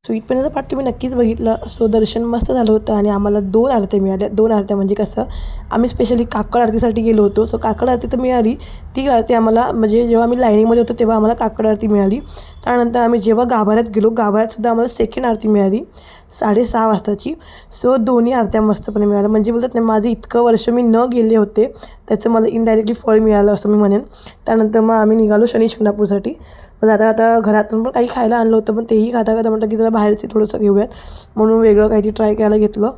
So इथपर्यंत पाठ तुम्ही नक्कीच बघितलं. सो दर्शन मस्त झालं होतं आणि आम्हाला 2 आरत्या मिळाल्या. 2 आरत्या म्हणजे कसं, आम्ही स्पेशली काकड आरतीसाठी गेलो होतो. सो काकड आरती तर मिळाली. ती आरती आम्हाला म्हणजे जेव्हा आम्ही लाईनीमध्ये होतो तेव्हा आम्हाला काकड आरती मिळाली. त्यानंतर आम्ही जेव्हा गाभाऱ्यात गेलो, गाभाऱ्यातसुद्धा आम्हाला सेकंड आरती मिळाली 6:30 वाजताची. सो दोन्ही आरत्या मस्तपणे मिळाल्या. म्हणजे बोलतात ना, माझे इतकं वर्ष मी न गेले होते त्याचं मला इनडायरेक्टली फळ मिळालं असं मी म्हणेन. त्यानंतर मग आम्ही निघालो शनी शिंगणापूरसाठी. जाता आता घरातून पण काही खायला आणलं होतं, पण तेही खाता खाता म्हटलं की जरा बाहेरचे थोडंसं घेऊयात, म्हणून वेगळं काहीतरी ट्राय करायला घेतलं.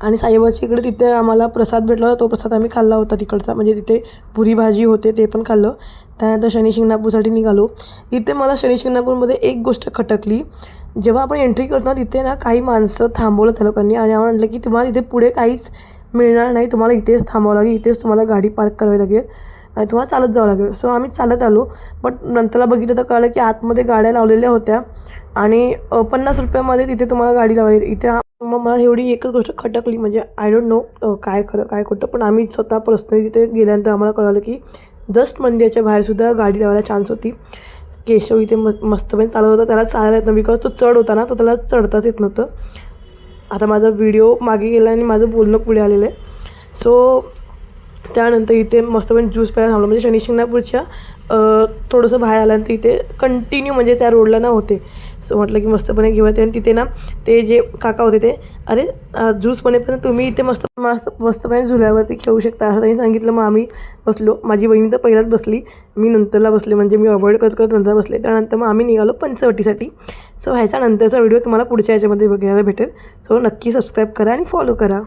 आणि साईबाबाच्या इकडे तिथे आम्हाला प्रसाद भेटला होता. तो प्रसाद आम्ही खाल्ला होता तिकडचा, म्हणजे तिथे पुरी भाजी होते ते पण खाल्लं. त्यानंतर शनी शिंगणापूरसाठी निघालो. इथे मला शनी शिंगणापूरमध्ये एक गोष्ट खटकली. जेव्हा आपण एंट्री करतो ना, तिथे ना काही माणसं थांबवलं त्या लोकांनी आणि आम्हाला म्हटलं की तुम्हाला इथे पुढे काहीच मिळणार नाही, तुम्हाला इथेच थांबावं लागेल, इथेच तुम्हाला गाडी पार्क करावी लागेल आणि तुम्हाला चालत जावं लागेल. सो आम्ही चालत आलो. बट नंतरला बघितलं तर कळलं की आतमध्ये गाड्या लावलेल्या होत्या आणि 50 रुपयामध्ये तिथे तुम्हाला गाडी लावायची. इथे मग मला एवढी एकच गोष्ट खटकली, म्हणजे आय डोंट नो काय खरं काय खोटं, पण आम्ही स्वतः पर्सनली तिथे गेल्यानंतर आम्हाला कळलं की जस्ट मंदिराच्या बाहेरसुद्धा गाडी लावायला चान्स होती. केशव इथे मस्तपणे चालत होता, त्याला चालायला येत नव्हतं बिकॉज तो चढ होता ना, तो त्याला चढताच येत नव्हतं. आता माझा व्हिडिओ मागे गेला आणि माझं बोलणं पुढे आलेलं आहे. सो त्यानंतर इथे मस्तपणे ज्यूस प्यायला थांबलो. म्हणजे शनी शिंगणापूरच्या थोडंसं बाहेर आल्यानंतर इथे कंटिन्यू म्हणजे त्या रोडला ना होते. सो म्हटलं की मस्तपणे घेऊया ते. आणि तिथे ना ते जे काका होते ते, अरे ज्यूस बनेपर्यंत तुम्ही इथे मस्तपणे झुल्यावरती खेळू शकता असं त्यांनी सांगितलं. मग आम्ही बसलो. माझी बहिणी तर पहिलाच बसली, मी नंतरला बसले, म्हणजे मी अवॉइड करत करत नंतर बसले. त्यानंतर मग आम्ही निघालो पंचवटीसाठी. सो ह्याच्यानंतरचा व्हिडिओ तुम्हाला पुढच्या ह्याच्यामध्ये बघायला भेटेल. सो नक्की सबस्क्राईब करा आणि फॉलो करा.